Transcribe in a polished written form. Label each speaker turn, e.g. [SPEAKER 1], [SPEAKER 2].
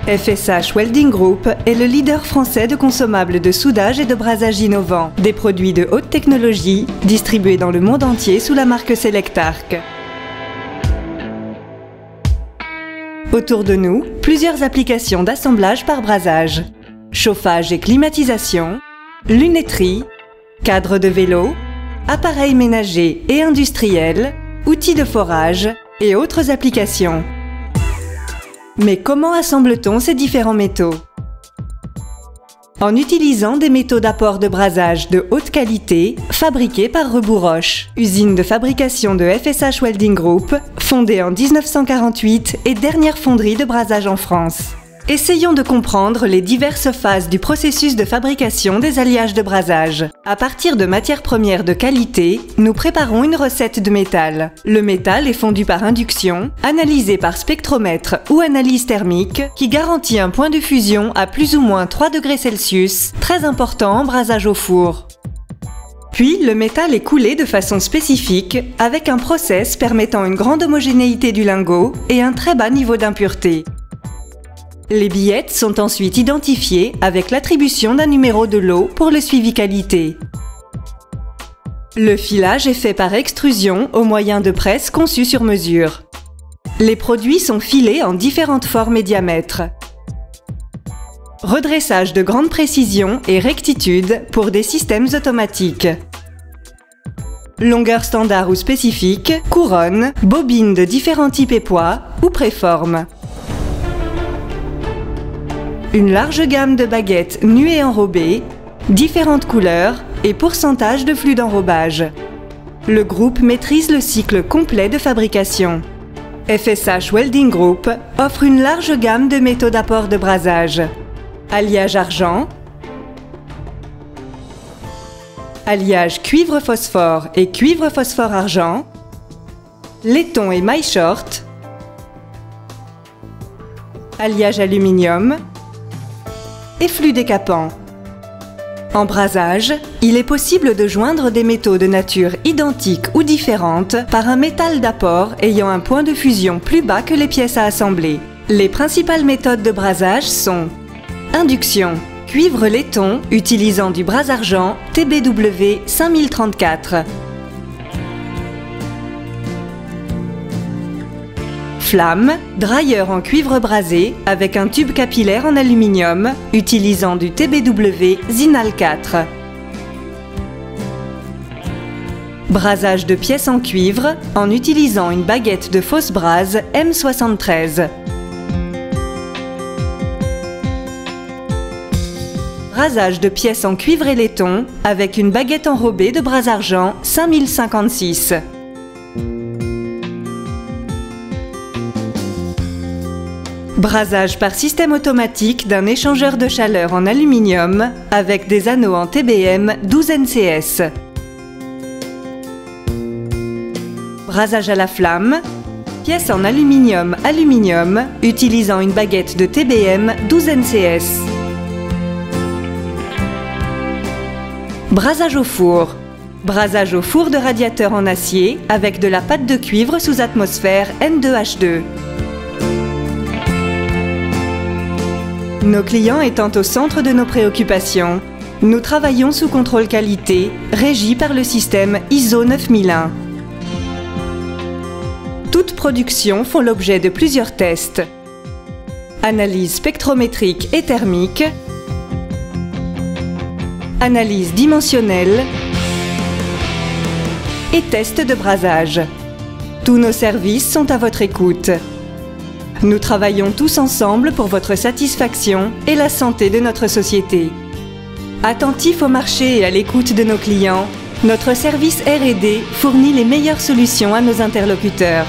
[SPEAKER 1] FSH Welding Group est le leader français de consommables de soudage et de brasage innovants, des produits de haute technologie distribués dans le monde entier sous la marque Selectarc. Autour de nous, plusieurs applications d'assemblage par brasage. Chauffage et climatisation, lunetterie, cadre de vélo, appareils ménagers et industriels, outils de forage et autres applications. Mais comment assemble-t-on ces différents métaux? En utilisant des métaux d'apport de brasage de haute qualité, fabriqués par Rebouroche, usine de fabrication de FSH Welding Group, fondée en 1948 et dernière fonderie de brasage en France. Essayons de comprendre les diverses phases du processus de fabrication des alliages de brasage. À partir de matières premières de qualité, nous préparons une recette de métal. Le métal est fondu par induction, analysé par spectromètre ou analyse thermique, qui garantit un point de fusion à plus ou moins 3 degrés Celsius, très important en brasage au four. Puis, le métal est coulé de façon spécifique, avec un process permettant une grande homogénéité du lingot et un très bas niveau d'impureté. Les billettes sont ensuite identifiées avec l'attribution d'un numéro de lot pour le suivi qualité. Le filage est fait par extrusion au moyen de presses conçues sur mesure. Les produits sont filés en différentes formes et diamètres. Redressage de grande précision et rectitude pour des systèmes automatiques. Longueur standard ou spécifique, couronne, bobines de différents types et poids ou préformes. Une large gamme de baguettes nues et enrobées, différentes couleurs et pourcentages de flux d'enrobage. Le groupe maîtrise le cycle complet de fabrication. FSH Welding Group offre une large gamme de métaux d'apport de brasage. Alliage argent, alliage cuivre-phosphore et cuivre-phosphore-argent, laiton et maille short, alliage aluminium, et flux décapant. En brasage, il est possible de joindre des métaux de nature identique ou différente par un métal d'apport ayant un point de fusion plus bas que les pièces à assembler. Les principales méthodes de brasage sont induction, cuivre-laiton utilisant du brase-argent TBW 5034. Flamme, drailleur en cuivre brasé avec un tube capillaire en aluminium utilisant du TBW Zinal 4. Brasage de pièces en cuivre en utilisant une baguette de fausse brase M73. Brasage de pièces en cuivre et laiton avec une baguette enrobée de brase-argent 5056. Brasage par système automatique d'un échangeur de chaleur en aluminium avec des anneaux en TBM 12 NCS. Brasage à la flamme, pièce en aluminium utilisant une baguette de TBM 12 NCS. Brasage au four. Brasage au four de radiateur en acier avec de la pâte de cuivre sous atmosphère N2H2. Nos clients étant au centre de nos préoccupations, nous travaillons sous contrôle qualité, régi par le système ISO 9001. Toutes productions font l'objet de plusieurs tests. Analyse spectrométrique et thermique, analyse dimensionnelle et tests de brasage. Tous nos services sont à votre écoute. Nous travaillons tous ensemble pour votre satisfaction et la santé de notre société. Attentif au marché et à l'écoute de nos clients, notre service R&D fournit les meilleures solutions à nos interlocuteurs.